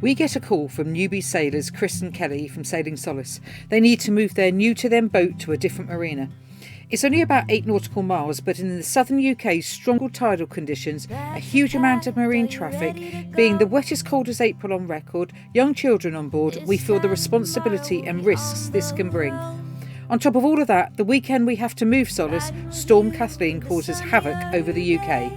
We get a call from newbie sailors Chris and Kelly from Sailing Solice. They need to move their new-to-them boat to a different marina. It's only about 8 nautical miles, but in the southern UK's strong tidal conditions, a huge amount of marine traffic, being the wettest, coldest April on record, young children on board, we feel the responsibility and risks this can bring. On top of all of that, the weekend we have to move Solice, Storm Kathleen causes havoc over the UK.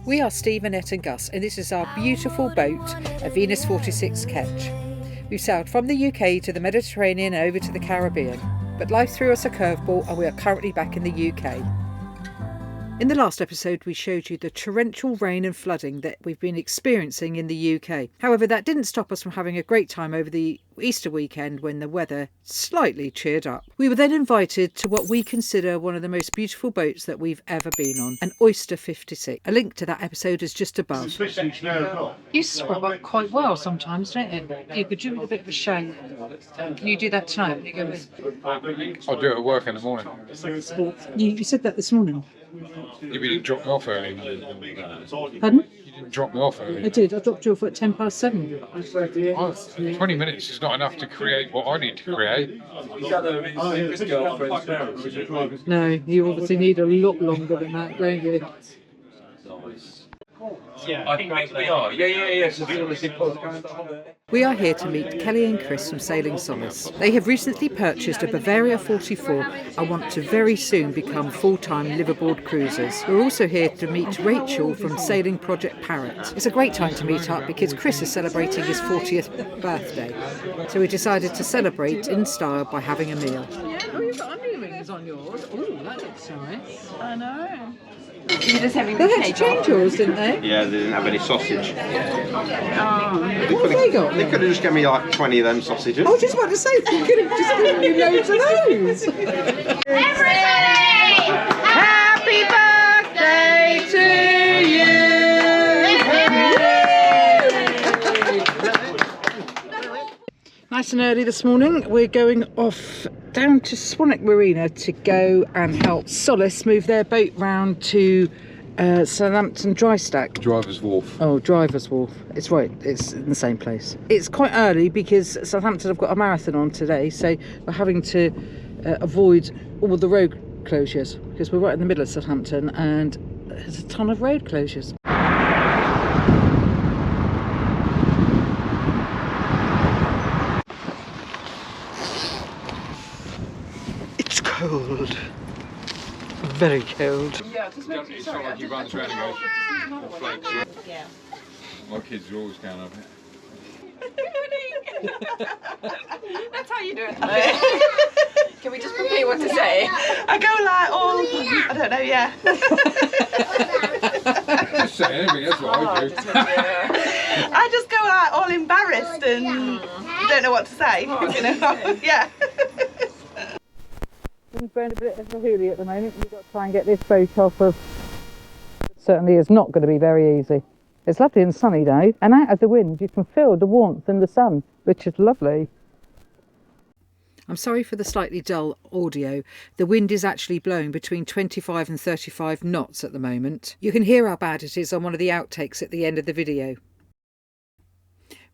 We are Steve, Annette and Gus, and this is our beautiful boat, a Venus 46 Ketch. We've sailed from the UK to the Mediterranean and over to the Caribbean, but life threw us a curveball and we are currently back in the UK. In the last episode we showed you the torrential rain and flooding that we've been experiencing in the UK. However, that didn't stop us from having a great time over the Easter weekend when the weather slightly cheered up. We were then invited to what we consider one of the most beautiful boats that we've ever been on, an Oyster 56. A link to that episode is just above. You scrub up quite well sometimes, don't you? You could do with a bit of a show. Can you do that tonight when you go in? I'll do it at work in the morning. You said that this morning. You didn't drop me off early. Pardon? You didn't drop me off early. I did. I dropped you off at 7:10. Oh, 20 minutes is not enough to create what I need to create. No, you obviously need a lot longer than that, don't you? I think we are. Yeah. We are here to meet Kelly and Chris from Sailing Solice. They have recently purchased a Bavaria 44 and want to very soon become full-time liveaboard cruisers. We're also here to meet Rachel from Sailing Project Parrot. It's a great time to meet up because Chris is celebrating his 40th birthday. So we decided to celebrate in style by having a meal. Yeah, oh, you've got onion rings on yours. Oh, that looks nice. I know. You just having they had to change yours, didn't they? Yeah, they didn't have any sausage. Oh. What have they got? They could have just given me like 20 of them sausages. I was just about to say, they could have just given you loads of those. Happy birthday to you! Nice and early this morning, we're going off down to Swanwick Marina to go and help Solice move their boat round to Southampton Dry Stack. Driver's Wharf. Oh, Driver's Wharf. It's right, it's in the same place. It's quite early because Southampton have got a marathon on today, so we're having to avoid all the road closures because we're right in the middle of Southampton and there's a ton of road closures. It's cold. Very cold. Yeah, it's not like you run around and go, flakes. Yeah. My kids are always going up it. That's how you do it. Can we just prepare what to say? I go like all, I don't know, yeah. Just say anything, that's what I do. I just go like all embarrassed and don't know what to say, you know, yeah. We've burned a bit of a hoolie at the moment. We've got to try and get this boat off of. It certainly is not going to be very easy. It's lovely and sunny though, and out of the wind you can feel the warmth and the sun, which is lovely. I'm sorry for the slightly dull audio. The wind is actually blowing between 25 and 35 knots at the moment. You can hear how bad it is on one of the outtakes at the end of the video.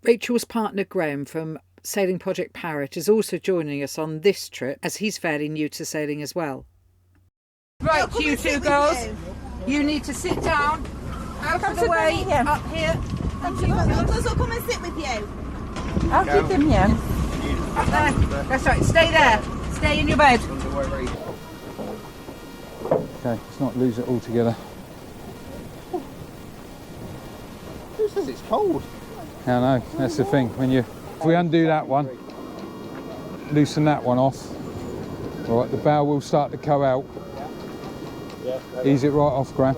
Rachel's partner Graham from Sailing Project Parrot is also joining us on this trip as he's fairly new to sailing as well. Right, you two girls, you need to sit down, out of the way, up here. Uncles will come and sit with you. I'll keep them here. Up there. That's right, stay there. Stay in your bed. Okay, let's not lose it all together. Who says it's cold? I know, that's the thing. If we undo that one, loosen that one off, all right, the bow will start to go out. Ease it right off, Graham.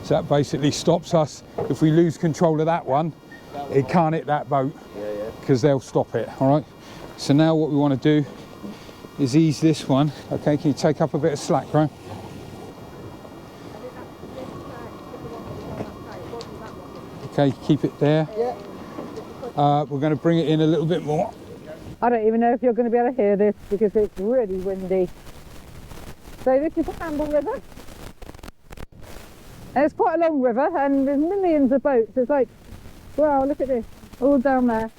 So that basically stops us. If we lose control of that one, it can't hit that boat because they'll stop it, all right? So now what we want to do is ease this one. Okay, can you take up a bit of slack, Graham? Okay, keep it there. We're going to bring it in a little bit more. I don't even know if you're going to be able to hear this because it's really windy. So this is the Hamble River. And it's quite a long river and there's millions of boats. It's like, wow, look at this, all down there.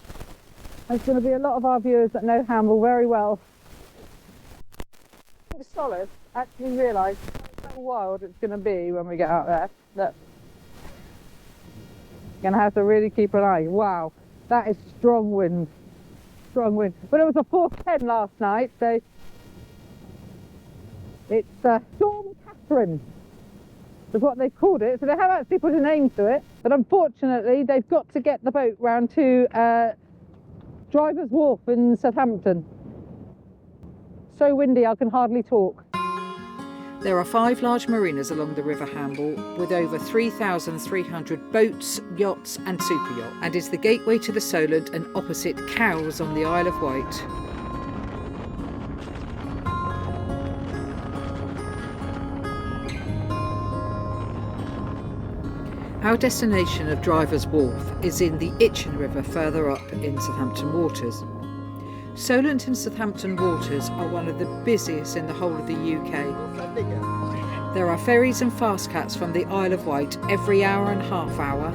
There's going to be a lot of our viewers that know Hamble very well. The Solice actually realised how wild it's going to be when we get out there. Look. Going to have to really keep an eye. Wow, that is strong wind. Strong wind. But it was a 410 last night, so it's Storm Kathleen is what they've called it. So they have actually put a name to it. But unfortunately, they've got to get the boat round to Driver's Wharf in Southampton. So windy I can hardly talk. There are 5 large marinas along the River Hamble with over 3,300 boats, yachts and super yachts, and is the gateway to the Solent and opposite Cowes on the Isle of Wight. Our destination of Driver's Wharf is in the Itchen River further up in Southampton waters. Solent and Southampton waters are one of the busiest in the whole of the UK. There are ferries and fast cats from the Isle of Wight every hour and half hour.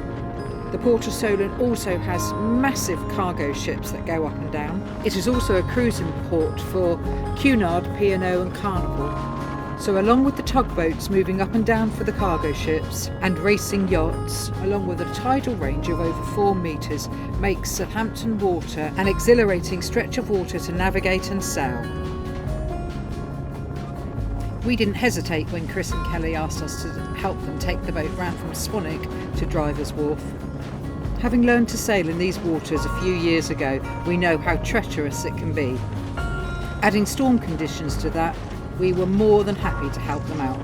The Port of Solent also has massive cargo ships that go up and down. It is also a cruising port for Cunard, P&O and Carnival. So along with the tugboats moving up and down for the cargo ships and racing yachts, along with a tidal range of over 4 metres, makes Southampton water an exhilarating stretch of water to navigate and sail. We didn't hesitate when Chris and Kelly asked us to help them take the boat round from Swanwick to Driver's Wharf. Having learned to sail in these waters a few years ago, we know how treacherous it can be. Adding storm conditions to that, we were more than happy to help them out.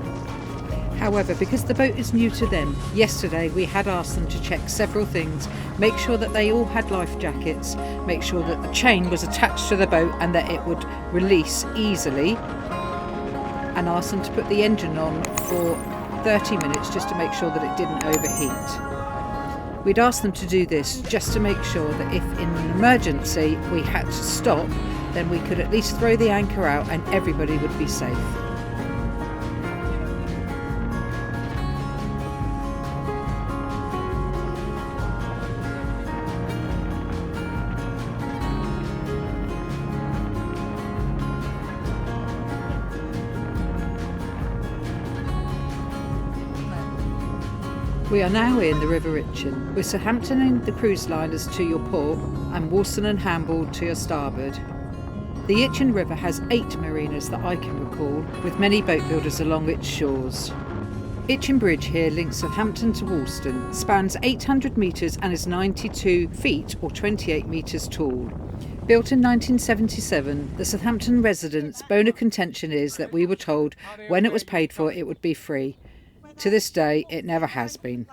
However, because the boat is new to them, yesterday we had asked them to check several things, make sure that they all had life jackets, make sure that the chain was attached to the boat and that it would release easily, and asked them to put the engine on for 30 minutes just to make sure that it didn't overheat. We'd asked them to do this just to make sure that if in an emergency we had to stop, then we could at least throw the anchor out and everybody would be safe. We are now in the River Itchen, with Southampton and the cruise liners to your port and Wolston and Hamble to your starboard. The Itchen River has 8 marinas that I can recall, with many boat builders along its shores. Itchen Bridge here links Southampton to Wolston, spans 800 metres and is 92 feet or 28 metres tall. Built in 1977, the Southampton residents' bone of contention is that we were told when it was paid for it would be free. To this day, it never has been.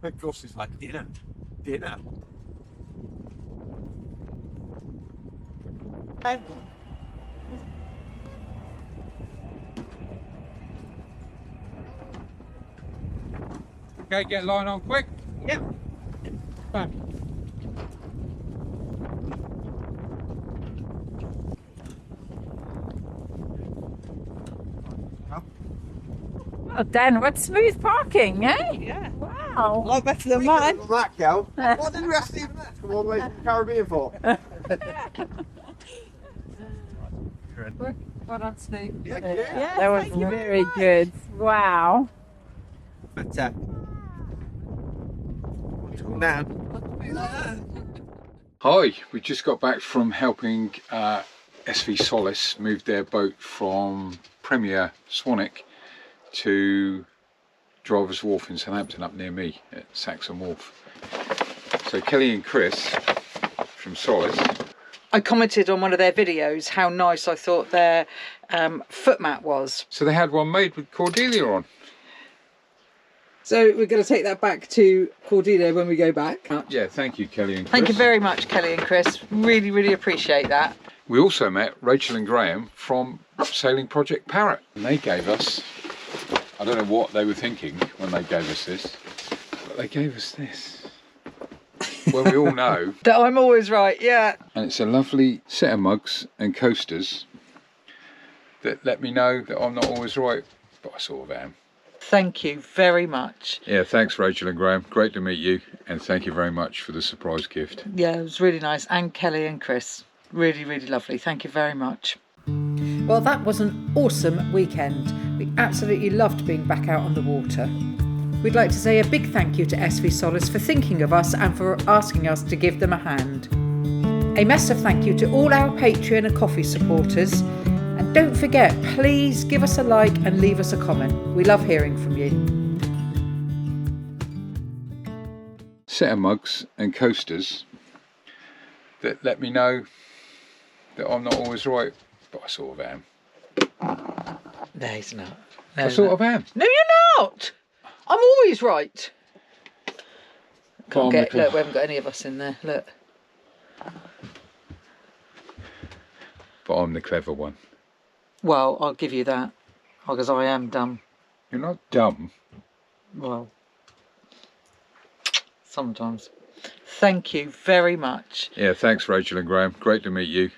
Of course, it's like dinner. Dinner. Okay, get line on quick. Yep. Bam. Oh, Dan, what smooth parking, eh? Yeah. Wow. A lot better than mine. That girl. What did the rest of you come all the way from the Caribbean for? Well done, Snoop. Yeah, That was very good. Wow. But come down. Hi, we just got back from helping SV Solice move their boat from Premier Swanwick to Driver's Wharf in Southampton, up near me at Saxon Wharf. So Kelly and Chris from Solice. I commented on one of their videos how nice I thought their foot mat was. So they had one made with Cordelia on. So we're going to take that back to Cordelia when we go back. Yeah, thank you, Kelly and Chris. Thank you very much, Kelly and Chris. Really, really appreciate that. We also met Rachel and Graham from Sailing Project Parrot. And they gave us, I don't know what they were thinking when they gave us this, but they gave us this. when we all know that I'm always right, yeah. And it's a lovely set of mugs and coasters that let me know that I'm not always right, but I sort of am. Thank you very much. Yeah, thanks Rachel and Graham. Great to meet you, and thank you very much for the surprise gift. Yeah, it was really nice. And Kelly and Chris. Really, really lovely. Thank you very much. Well, that was an awesome weekend. We absolutely loved being back out on the water. We'd like to say a big thank you to SV Solice for thinking of us and for asking us to give them a hand. A massive thank you to all our Patreon and Coffee supporters. And don't forget, please give us a like and leave us a comment. We love hearing from you. Set of mugs and coasters that let me know that I'm not always right, but I sort of am. No, he's not. I sort of am. No, you're not. I'm always right. Look, we haven't got any of us in there. Look. But I'm the clever one. Well, I'll give you that, because I am dumb. You're not dumb. Well, sometimes. Thank you very much. Yeah, thanks Rachel and Graham. Great to meet you.